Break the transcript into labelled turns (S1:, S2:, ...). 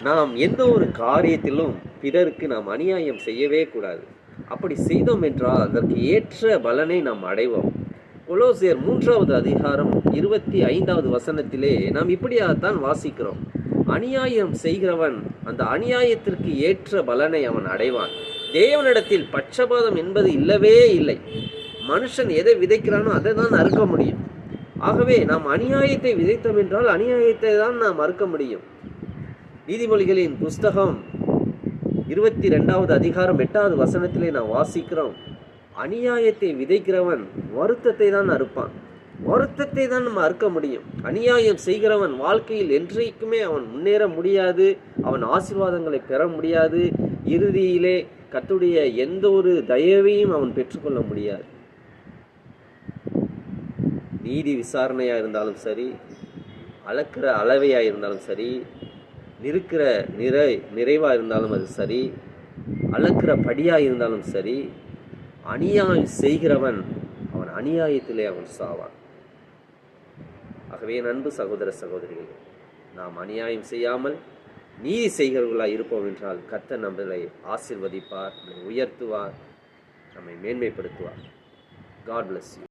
S1: நாம் எந்த ஒரு காரியத்திலும் பிறருக்கு நாம் அநியாயம் செய்யவே கூடாது. அப்படி செய்தோம் என்றால் அதற்கு ஏற்ற பலனை நாம் அடைவோம். கொலோசியர் 3வது அதிகாரம் 25வது வசனத்திலே நாம் இப்படியாகத்தான் வாசிக்கிறோம். அநியாயம் செய்கிறவன் அந்த அநியாயத்திற்கு ஏற்ற பலனை அவன் அடைவான். தேவனிடத்தில் பட்சபாதம் என்பது இல்லவே இல்லை. மனுஷன் எதை விதைக்கிறானோ அதை தான் அறுக்க முடியும். ஆகவே நாம் அநியாயத்தை விதைத்தோம் என்றால் அநியாயத்தை தான் நாம் அறுக்க முடியும். நீதிமொழிகளின் புஸ்தகம் 22வது அதிகாரம் 8வது வசனத்திலே நாம் வாசிக்கிறோம், அநியாயத்தை விதைக்கிறவன் வருத்தத்தை தான் அறுப்பான். வருத்தத்தை தான் நம்ம அறுக்க முடியும். அநியாயம் செய்கிறவன் வாழ்க்கையில் என்றைக்குமே அவன் முன்னேற முடியாது, அவன் ஆசீர்வாதங்களை பெற முடியாது, இறுதியிலே கர்த்தருடைய எந்த ஒரு தயவையும் அவன் பெற்றுக்கொள்ள முடியாது. நீதி விசாரணையாக இருந்தாலும் சரி, அளக்கிற அளவையாக இருந்தாலும் சரி, நிற்கிற நிறைவாக இருந்தாலும் அது சரி, அளக்கிற படியாக இருந்தாலும் சரி, அநியாயம் செய்கிறவன் அவன் அநியாயத்திலே அவன் சாவான். ஆகவே அன்பு சகோதர சகோதரிகள், நாம் அநியாயம் செய்யாமல் நீதி செய்கிறவர்களாக இருப்போம் என்றால் கர்த்தர் நம்மளை ஆசீர்வதிப்பார், நம்மை உயர்த்துவார், நம்மை மேன்மைப்படுத்துவார். God bless you.